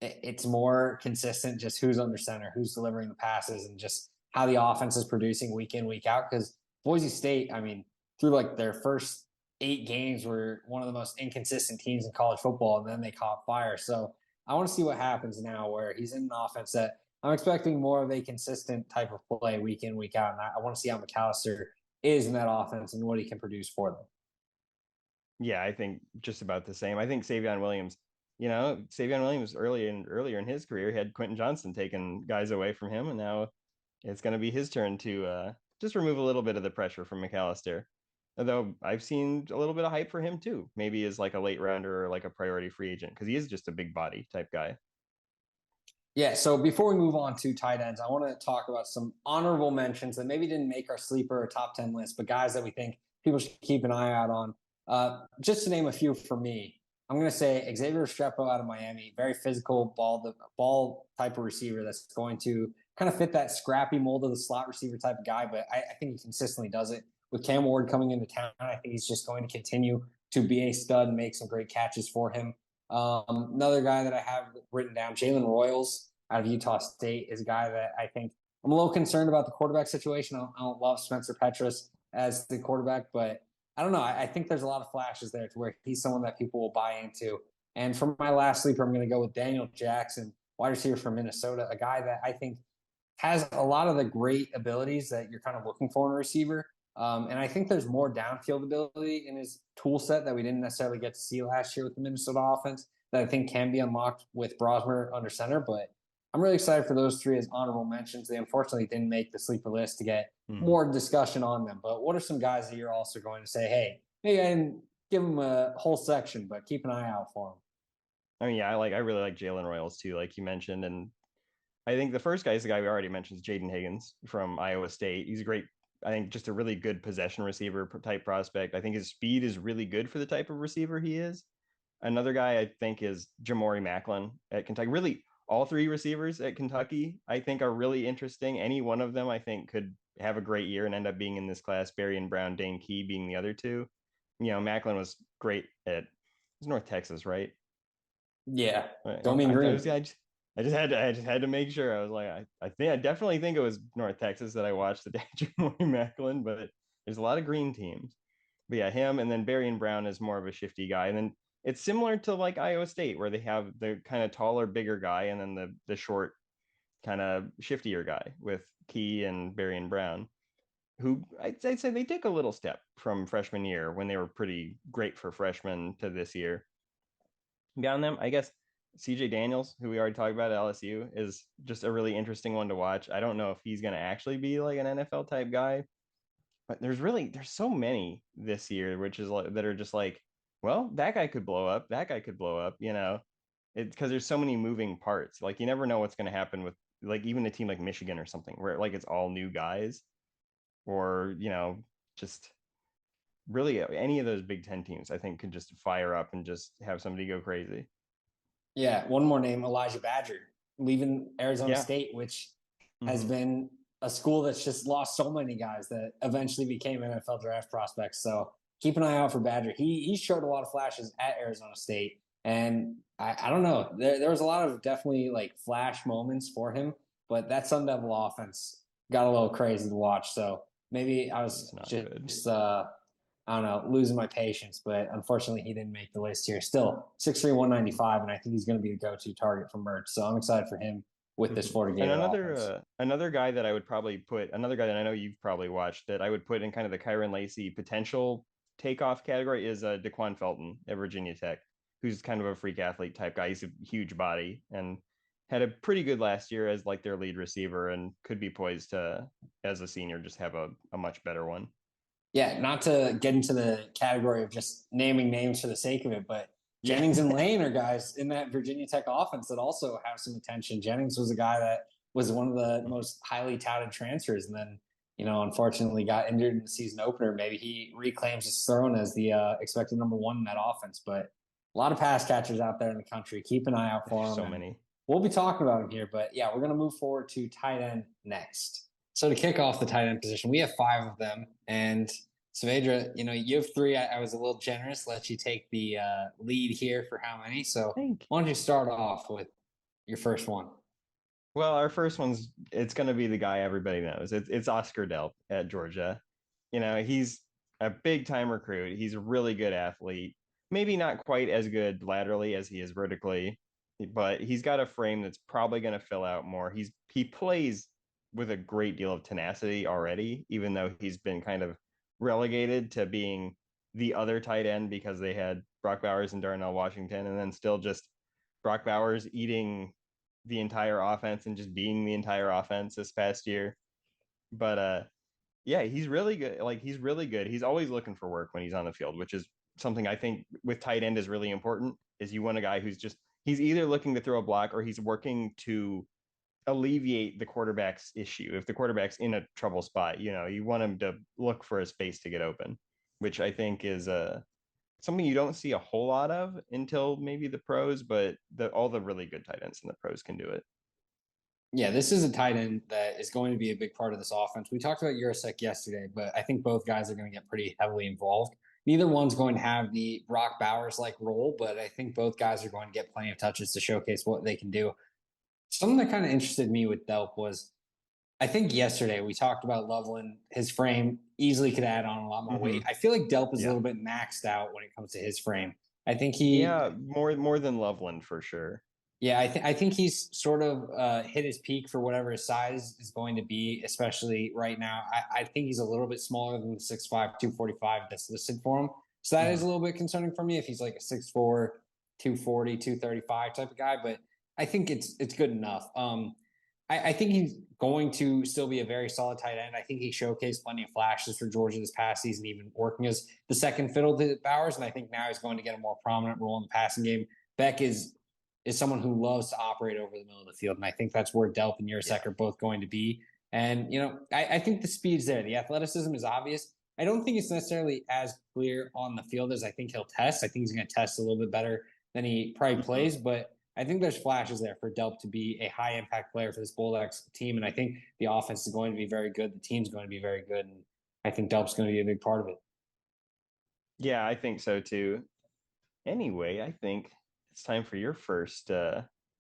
Speaker 1: it's more consistent, just who's under center, who's delivering the passes, and just how the offense is producing week in, week out. Because Boise State, I mean, through their first 8 games were one of the most inconsistent teams in college football, and then they caught fire. So I want to see what happens now where he's in an offense that I'm expecting more of a consistent type of play week in, week out. And I want to see how McAlister is in that offense and what he can produce for them.
Speaker 2: Yeah, I think just about the same. I think Savion Williams, earlier in his career had Quentin Johnston taking guys away from him, and now it's going to be his turn to just remove a little bit of the pressure from McAlister. Although I've seen a little bit of hype for him too, maybe as like a late rounder or like a priority free agent because he is just a big body type guy.
Speaker 1: Yeah, so before we move on to tight ends, I want to talk about some honorable mentions that maybe didn't make our sleeper or top 10 list, but guys that we think people should keep an eye out on. Just to name a few for me, I'm going to say Xavier Restrepo out of Miami, very physical ball type of receiver that's going to kind of fit that scrappy mold of the slot receiver type of guy, but I think he consistently does it. With Cam Ward coming into town, I think he's just going to continue to be a stud and make some great catches for him. Another guy that I have written down, Jalen Royals out of Utah State, is a guy that I think I'm a little concerned about the quarterback situation. I don't love Spencer Petras as the quarterback, but I don't know. I think there's a lot of flashes there to where he's someone that people will buy into. And for my last sleeper, I'm going to go with Daniel Jackson, wide receiver from Minnesota, a guy that I think has a lot of the great abilities that you're kind of looking for in a receiver. And I think there's more downfield ability in his tool set that we didn't necessarily get to see last year with the Minnesota offense that I think can be unlocked with Brosmer under center. But I'm really excited for those three as honorable mentions. They unfortunately didn't make the sleeper list to get more discussion on them. But what are some guys that you're also going to say, hey, maybe I didn't give them a whole section, but keep an eye out for them?
Speaker 2: I mean, yeah, I really like Jalen Royals too, like you mentioned, and I think the first guy is the guy we already mentioned, Jaden Higgins from Iowa State. He's a great, I think, just a really good possession receiver type prospect. I think his speed is really good for the type of receiver he is. Another guy I think is Jamori Macklin at Kentucky. Really, all three receivers at Kentucky I think are really interesting. Any one of them I think could have a great year and end up being in this class. Berrien Brown, Dane Key being the other two. Macklin was great at North Texas, right?
Speaker 1: Yeah.
Speaker 2: Right.
Speaker 1: Don't mean green.
Speaker 2: I just had to make sure. I was like, I definitely think it was North Texas that I watched the Jamori Macklin, but there's a lot of green teams. But yeah, him and then Berrien Brown is more of a shifty guy. And then it's similar to like Iowa State, where they have the kind of taller, bigger guy, and then the short, kind of shiftier guy with Key and Berrien Brown, who I'd say they took a little step from freshman year when they were pretty great for freshmen to this year. Beyond them, I guess CJ Daniels, who we already talked about at LSU, is just a really interesting one to watch. I don't know if he's going to actually be like an NFL type guy, but there's so many this year, which is like that are just like, well, that guy could blow up, that guy could blow up, It's because there's so many moving parts. Like you never know what's going to happen with like even a team like Michigan or something, where like it's all new guys, or just really any of those Big Ten teams, I think, could just fire up and just have somebody go crazy.
Speaker 1: Yeah, one more name, Elijah Badger, leaving Arizona
Speaker 2: Yeah.
Speaker 1: State, which has been a school that's just lost so many guys that eventually became NFL draft prospects. So keep an eye out for Badger. He showed a lot of flashes at Arizona State, and I don't know. There was a lot of definitely like flash moments for him, but that Sun Devil offense got a little crazy to watch. So maybe I was just I don't know, losing my patience, but unfortunately he didn't make the list here. Still 6'3", 195, and I think he's going to be the go-to target for Mertz. So I'm excited for him with this Florida Gator offense.
Speaker 2: Another guy that I would probably put, another guy that I know you've probably watched that I would put in kind of the Kyren Lacy potential takeoff category is Daquan Felton at Virginia Tech, who's kind of a freak athlete type guy. He's a huge body and had a pretty good last year as like their lead receiver and could be poised to, as a senior, just have a much better one.
Speaker 1: Yeah, not to get into the category of just naming names for the sake of it, but Jennings and Lane are guys in that Virginia Tech offense that also have some attention. Jennings was a guy that was one of the most highly touted transfers, and then unfortunately got injured in the season opener. Maybe he reclaims his throne as the expected number one in that offense. But a lot of pass catchers out there in the country. Keep an eye out for them.
Speaker 2: So many.
Speaker 1: We'll be talking about them here, but yeah, we're going to move forward to tight end next. So to kick off the tight end position, we have 5 of them. And Saavaidra, you have 3. I was a little generous, let you take the lead here for how many. So why don't you start off with your first one?
Speaker 2: Well, our first it's going to be the guy everybody knows. It's Oscar Delp at Georgia. He's a big time recruit. He's a really good athlete. Maybe not quite as good laterally as he is vertically. but he's got a frame that's probably going to fill out more. He plays with a great deal of tenacity already, even though he's been kind of relegated to being the other tight end because they had Brock Bowers and Darnell Washington, and then still just Brock Bowers eating the entire offense and just being the entire offense this past year. But yeah, he's really good. Like he's really good. He's always looking for work when he's on the field, which is something I think with tight end is really important. Is you want a guy who's just he's either looking to throw a block or he's working to alleviate the quarterback's issue. If the quarterback's in a trouble spot, you want him to look for a space to get open, which I think is something you don't see a whole lot of until maybe the pros, but all the really good tight ends in the pros can do it.
Speaker 1: Yeah, this is a tight end that is going to be a big part of this offense. We talked about Urasek yesterday, but I think both guys are going to get pretty heavily involved. Neither one's going to have the Brock Bowers like role, but I think both guys are going to get plenty of touches to showcase what they can do. Something that kind of interested me with Delp was I think yesterday we talked about Loveland. His frame easily could add on a lot more weight. I feel like Delp is a
Speaker 2: Yeah.
Speaker 1: little bit maxed out when it comes to his frame. I think
Speaker 2: Yeah, more than Loveland for sure.
Speaker 1: yeah, I think he's sort of hit his peak for whatever his size is going to be, especially right now. I think he's a little bit smaller than the 6'5", 245 that's listed for him. So that is a little bit concerning for me if he's like a 6'4", 240, 235 type of guy. But I think it's good enough. I think he's going to still be a very solid tight end. I think he showcased plenty of flashes for Georgia this past season, even working as the second fiddle to Bowers. And I think now he's going to get a more prominent role in the passing game. Beck is someone who loves to operate over the middle of the field. And I think that's where Delp and Urasek are both going to be. And, I think the speed's there. The athleticism is obvious. I don't think it's necessarily as clear on the field as I think he'll test. I think he's going to test a little bit better than he probably plays, but I think there's flashes there for Delp to be a high impact player for this Bulldogs team. And I think the offense is going to be very good. The team's going to be very good. And I think Delp's going to be a big part of it.
Speaker 2: Yeah, I think so too. Anyway, I think it's time for your first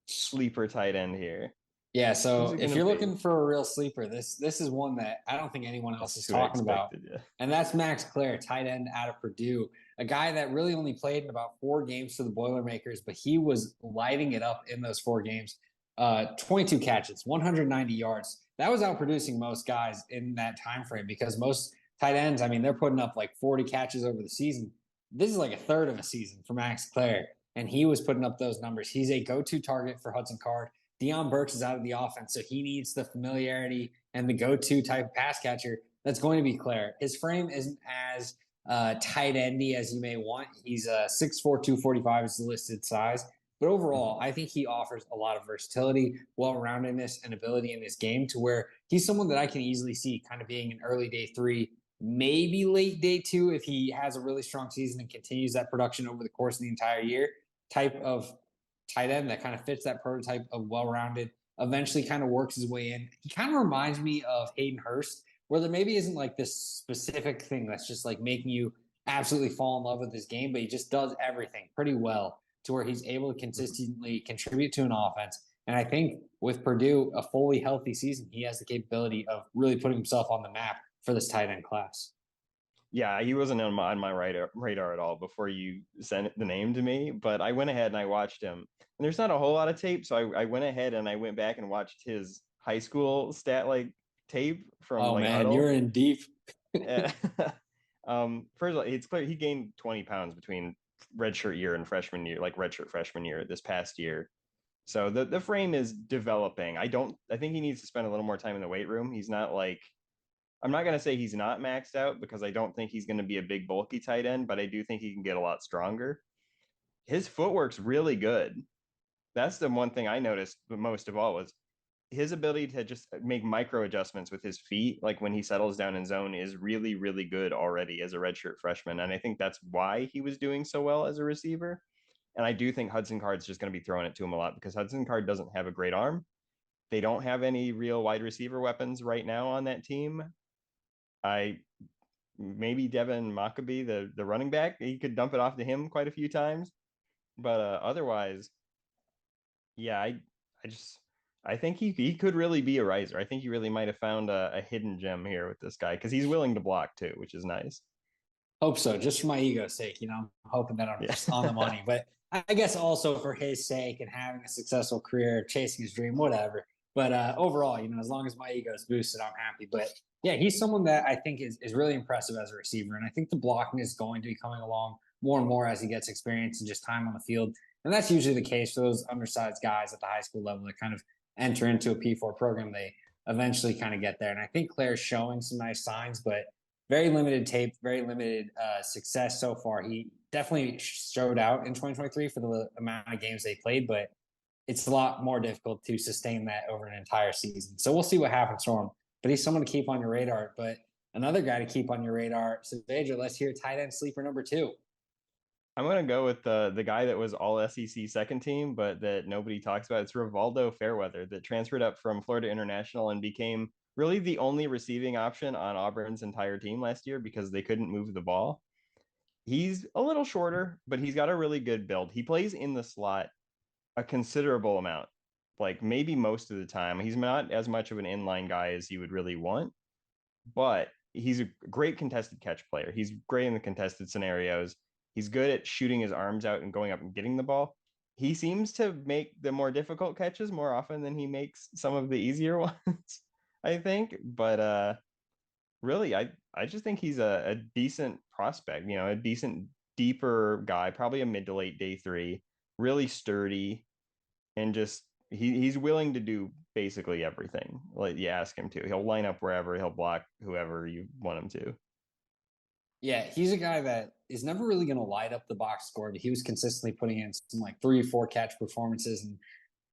Speaker 2: sleeper tight end here.
Speaker 1: Yeah,
Speaker 2: Who's
Speaker 1: so
Speaker 2: it
Speaker 1: if
Speaker 2: gonna
Speaker 1: you're
Speaker 2: be?
Speaker 1: looking for a real sleeper, this is one that I don't think anyone else is
Speaker 2: That's who I
Speaker 1: talking about,
Speaker 2: expected. Yeah.
Speaker 1: and that's Max Klare, tight end out of Purdue, a guy that really only played in about 4 games for the Boilermakers, but he was lighting it up in those 4 games. 22 catches, 190 yards. That was outproducing most guys in that time frame because most tight ends, I mean, they're putting up like 40 catches over the season. This is like a third of a season for Max Klare, and he was putting up those numbers. He's a go-to target for Hudson Card. Deion Burks is out of the offense, so he needs the familiarity and the go-to type of pass catcher. That's going to be Klare. His frame isn't as tight endy as you may want. He's 6'4", 245 is the listed size. But overall, I think he offers a lot of versatility, well-roundedness, and ability in this game to where he's someone that I can easily see kind of being an early day 3, maybe late day 2 if he has a really strong season and continues that production over the course of the entire year type of tight end that kind of fits that prototype of well-rounded, eventually kind of works his way in. He kind of reminds me of Hayden Hurst, where there maybe isn't like this specific thing that's just like making you absolutely fall in love with his game, but he just does everything pretty well to where he's able to consistently contribute to an offense. And I think with Purdue, a fully healthy season, he has the capability of really putting himself on the map for this tight end class.
Speaker 2: Yeah, he wasn't on my radar at all before you sent the name to me, but I went ahead and I watched him. And there's not a whole lot of tape, so I went ahead and I went back and watched his high school stat like tape from
Speaker 1: Oh
Speaker 2: like
Speaker 1: man,
Speaker 2: Huddle.
Speaker 1: you're in deep.
Speaker 2: First of all, it's clear he gained 20 pounds between redshirt year and freshman year, like redshirt freshman year this past year. So the frame is developing. I think he needs to spend a little more time in the weight room. He's not like I'm not going to say he's not maxed out because I don't think he's going to be a big bulky tight end, but I do think he can get a lot stronger. His footwork's really good. That's the one thing I noticed most of all was his ability to just make micro adjustments with his feet, like when he settles down in zone, is really, really good already as a redshirt freshman. And I think that's why he was doing so well as a receiver. And I do think Hudson Card's just going to be throwing it to him a lot because Hudson Card doesn't have a great arm. They don't have any real wide receiver weapons right now on that team. I maybe Devin Maccabee, the running back, he could dump it off to him quite a few times. But otherwise, yeah, I just I think he could really be a riser. I think he really might have found a hidden gem here with this guy because he's willing to block too, which is nice.
Speaker 1: Hope so, just for my ego's sake. I'm hoping that I'm
Speaker 2: Yeah.
Speaker 1: just on the money, but I guess also for his sake and having a successful career, chasing his dream, whatever. But overall, as long as my ego is boosted, I'm happy. But yeah, he's someone that I think is really impressive as a receiver, and I think the blocking is going to be coming along more and more as he gets experience and just time on the field. And that's usually the case for those undersized guys at the high school level that kind of enter into a P4 program. They eventually kind of get there, and I think Klare's showing some nice signs, but very limited tape, very limited success so far. He definitely showed out in 2023 for the amount of games they played, but it's a lot more difficult to sustain that over an entire season. So we'll see what happens for him. But he's someone to keep on your radar. But another guy to keep on your radar, Saavaidra, let's hear tight end sleeper number 2.
Speaker 2: I'm gonna go with the guy that was all SEC second team, but that nobody talks about. It's Rivaldo Fairweather that transferred up from Florida International and became really the only receiving option on Auburn's entire team last year because they couldn't move the ball. He's a little shorter, but he's got a really good build. He plays in the slot a considerable amount, like maybe most of the time. He's not as much of an inline guy as you would really want, but he's a great contested catch player. He's great in the contested scenarios. He's good at shooting his arms out and going up and getting the ball. He seems to make the more difficult catches more often than he makes some of the easier ones, I think. But really, I just think he's a decent prospect, a decent deeper guy, probably a mid to late day three, really sturdy, and just he's willing to do basically everything like you ask him to. He'll line up wherever, he'll block whoever you want him to.
Speaker 1: Yeah, he's a guy that is never really going to light up the box score, but he was consistently putting in some like 3 or 4 catch performances. And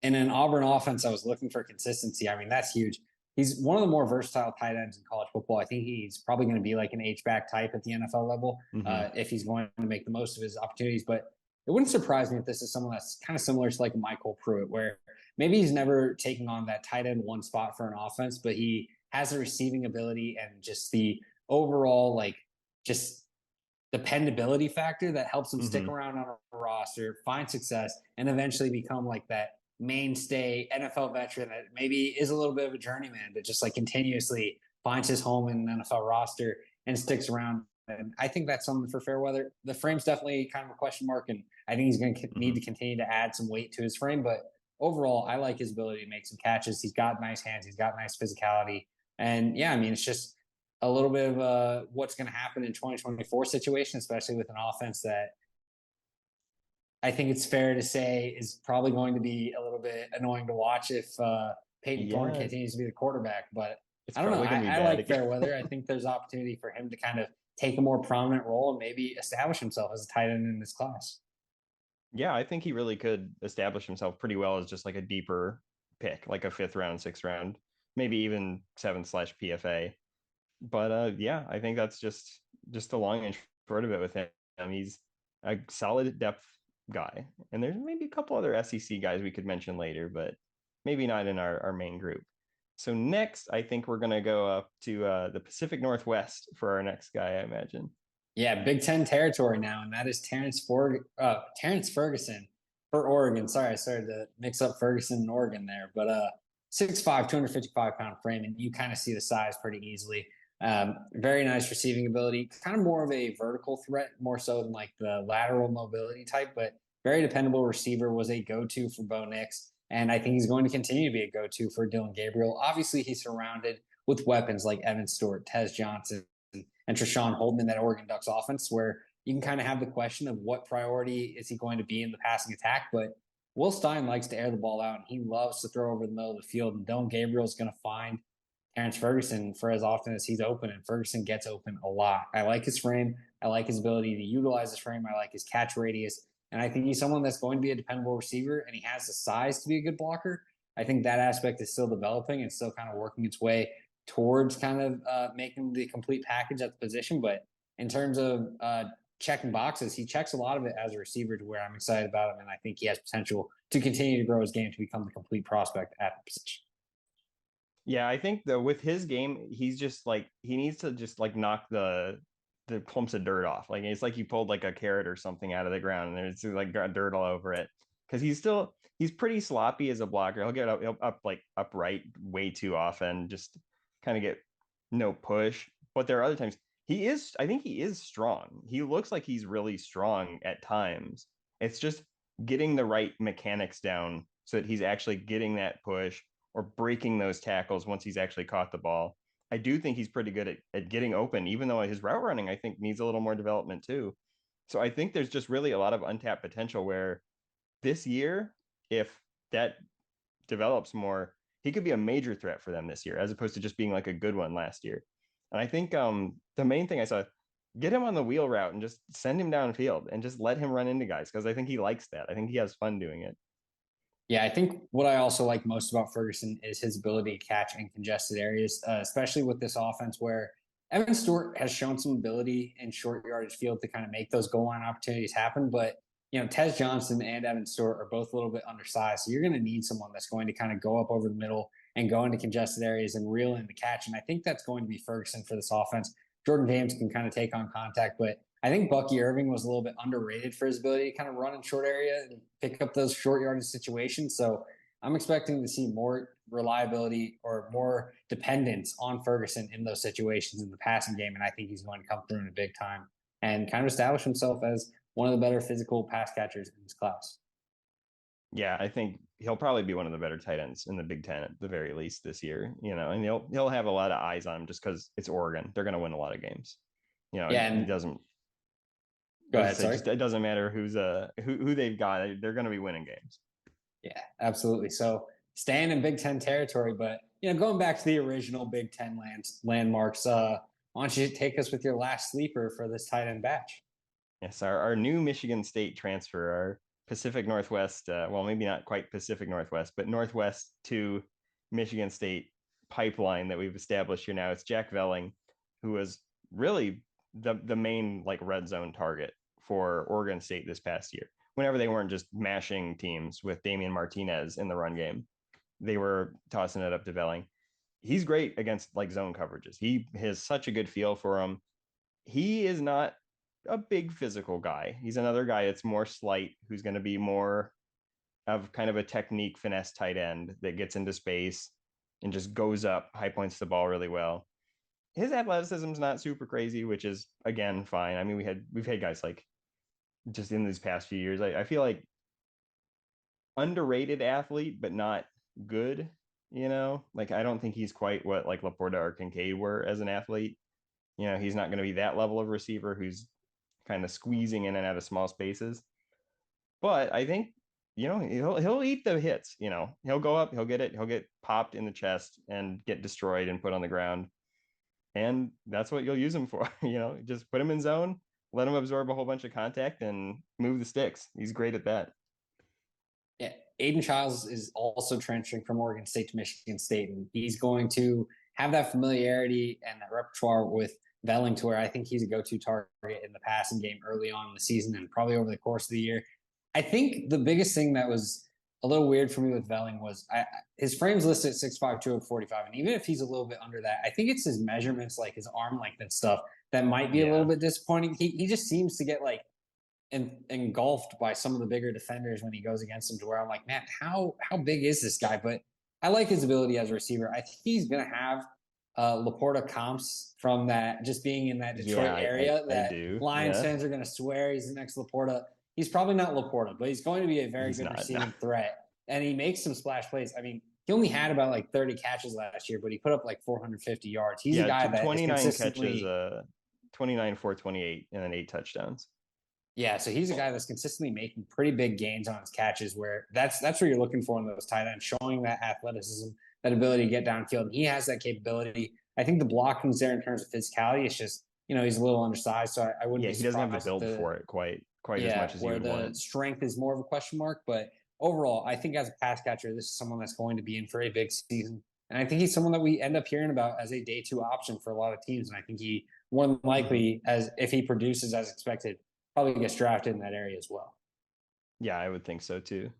Speaker 1: in an Auburn offense, I was looking for consistency. I mean, that's huge. He's one of the more versatile tight ends in college football. I think he's probably going to be like an H-back type at the NFL level if he's going to make the most of his opportunities. But it wouldn't surprise me if this is someone that's kind of similar to like Michael Pruitt, where maybe he's never taking on that tight end one spot for an offense, but he has the receiving ability and just the overall like just dependability factor that helps him stick around on a roster, find success, and eventually become like that mainstay NFL veteran that maybe is a little bit of a journeyman, but just like continuously finds his home in an NFL roster and sticks around. And I think that's something for Fairweather. The frame's definitely kind of a question mark, and I think he's going to need to continue to add some weight to his frame. But overall, I like his ability to make some catches. He's got nice hands. He's got nice physicality. And yeah, I mean, it's just a little bit of what's going to happen in 2024 situation, especially with an offense that I think it's fair to say is probably going to be a little bit annoying to watch if Peyton Thorne
Speaker 2: Yeah,
Speaker 1: continues to be the quarterback. But
Speaker 2: it's
Speaker 1: I don't know.
Speaker 2: probably gonna be
Speaker 1: I
Speaker 2: bad
Speaker 1: like
Speaker 2: again.
Speaker 1: Fairweather. I think there's opportunity for him to kind of take a more prominent role and maybe establish himself as a tight end in this class.
Speaker 2: Yeah, I think he really could establish himself pretty well as just like a deeper pick, like a fifth round, sixth round, maybe even seventh slash PFA. But yeah, I think that's just the long and short of it with him. He's a solid depth guy. And there's maybe a couple other SEC guys we could mention later, but maybe not in our main group. So next, I think we're gonna go up to the Pacific Northwest for our next guy, I imagine.
Speaker 1: Yeah, Big Ten territory now, and that is Terrance Ferguson for Oregon. Sorry, I started to mix up Ferguson and Oregon there, but 6'5", 255-pound frame, and you kind of see the size pretty easily. Very nice receiving ability, kind of more of a vertical threat, more so than like the lateral mobility type, but very dependable receiver, was a go-to for Bo Nix, and I think he's going to continue to be a go-to for Dillon Gabriel. Obviously, he's surrounded with weapons like Evan Stewart, Tez Johnson, and Treshawn Holden in that Oregon Ducks offense, where you can kind of have the question of what priority is he going to be in the passing attack. But Will Stein likes to air the ball out, and he loves to throw over the middle of the field. And Dillon Gabriel is going to find Terrance Ferguson for as often as he's open, and Ferguson gets open a lot. I like his frame. I like his ability to utilize his frame. I like his catch radius. And I think he's someone that's going to be a dependable receiver, and he has the size to be a good blocker. I think that aspect is still developing and still kind of working its way towards kind of making the complete package at the position. But in terms of checking boxes, he checks a lot of it as a receiver to where I'm excited about him. And I think he has potential to continue to grow his game to become the complete prospect at the position.
Speaker 2: Yeah, I think though with his game, he's just like he needs to just like knock the clumps of dirt off. Like it's like you pulled like a carrot or something out of the ground and there's like got dirt all over it. Because he's pretty sloppy as a blocker. He'll like upright way too often, just kind of get no push. But there are other times I think he is strong. He looks like he's really strong at times. It's just getting the right mechanics down so that he's actually getting that push or breaking those tackles once he's actually caught the ball. I do think he's pretty good at getting open, even though his route running, I think, needs a little more development too. So I think there's just really a lot of untapped potential where this year, if that develops more, he could be a major threat for them this year, as opposed to just being like a good one last year. And I think the main thing I saw, get him on the wheel route and just send him downfield and just let him run into guys, because I think he likes that. I think he has fun doing it.
Speaker 1: Yeah, I think what I also like most about Ferguson is his ability to catch in congested areas, especially with this offense where Evan Stewart has shown some ability in short yardage field to kind of make those goal line opportunities happen. But, Tez Johnson and Evan Stewart are both a little bit undersized. So you're going to need someone that's going to kind of go up over the middle and go into congested areas and reel in the catch. And I think that's going to be Ferguson for this offense. Jordan James can kind of take on contact, but I think Bucky Irving was a little bit underrated for his ability to kind of run in short area and pick up those short yardage situations. So I'm expecting to see more reliability or more dependence on Ferguson in those situations in the passing game. And I think he's going to come through in a big time and kind of establish himself as one of the better physical pass catchers in this class.
Speaker 2: Yeah, I think he'll probably be one of the better tight ends in the Big Ten at the very least this year, and he'll have a lot of eyes on him just because it's Oregon. They're going to win a lot of games.
Speaker 1: Yeah,
Speaker 2: it doesn't.
Speaker 1: Go ahead. Sorry.
Speaker 2: It doesn't matter who they've got. They're going to be winning games.
Speaker 1: Yeah, absolutely. So staying in Big Ten territory, but going back to the original Big Ten landmarks. Why don't you take us with your last sleeper for this tight end batch?
Speaker 2: Yes, our new Michigan State transfer, our Pacific Northwest. Well, maybe not quite Pacific Northwest, but Northwest to Michigan State pipeline that we've established here now. It's Jack Velling, who was really the main like red zone target for Oregon State this past year. Whenever they weren't just mashing teams with Damian Martinez in the run game, they were tossing it up to Velling. He's great against like zone coverages. He has such a good feel for them. He is not a big physical guy. He's another guy that's more slight, who's going to be more of kind of a technique finesse tight end that gets into space and just goes up, high points the ball really well. His athleticism is not super crazy, which is again fine. I mean, we've had guys like just in these past few years. I feel like underrated athlete, but not good. Like I don't think he's quite what like Laporta or Kincaid were as an athlete. He's not going to be that level of receiver who's kind of squeezing in and out of small spaces. But I think, he'll eat the hits. He'll go up, he'll get it, he'll get popped in the chest and get destroyed and put on the ground. And that's what you'll use him for. Just put him in zone, let him absorb a whole bunch of contact and move the sticks. He's great at that.
Speaker 1: Yeah, Aiden Childs is also transferring from Oregon State to Michigan State, and he's going to have that familiarity and that repertoire with Velling to where I think he's a go-to target in the passing game early on in the season and probably over the course of the year. I think the biggest thing that was a little weird for me with Velling was his frame's listed at 6'5", 245, and even if he's a little bit under that, I think it's his measurements, like his arm length and stuff, that might be a little bit disappointing. He just seems to get like engulfed by some of the bigger defenders when he goes against them, to where I'm like, man, how big is this guy? But I like his ability as a receiver. I think he's going to have Laporta comps from that, just being in that Detroit area. That Lions fans are going to swear he's the next Laporta. He's probably not Laporta, but he's going to be a very good receiving threat. And he makes some splash plays. I mean, he only had about like 30 catches last year, but he put up like 450 yards. He's a guy that
Speaker 2: 29 catches, 29, 428, and then 8 touchdowns.
Speaker 1: Yeah, so he's a guy that's consistently making pretty big gains on his catches, where that's what you're looking for in those tight ends, showing that athleticism, that ability to get downfield. He has that capability. I think the blocking's there in terms of physicality. It's just, he's a little undersized, so I wouldn't be surprised.
Speaker 2: He doesn't have the build for it quite as much as you would want.
Speaker 1: Where the strength is more of a question mark. But overall, I think as a pass catcher, this is someone that's going to be in for a big season. And I think he's someone that we end up hearing about as a day 2 option for a lot of teams. And I think he more than likely, as if he produces as expected, probably gets drafted in that area as well.
Speaker 2: Yeah, I would think so too.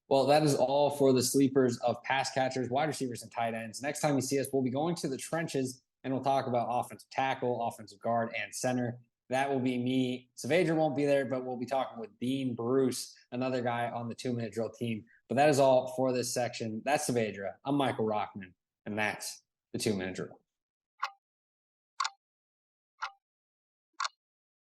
Speaker 1: Well, that is all for the sleepers of pass catchers, wide receivers, and tight ends. Next time you see us, we'll be going to the trenches and we'll talk about offensive tackle, offensive guard, and center. That will be me. Saavaidra won't be there, but we'll be talking with Dean Bruce, another guy on the 2-minute drill team. But that is all for this section. That's Saavaidra. I'm Michael Rochman, and that's the 2-minute drill.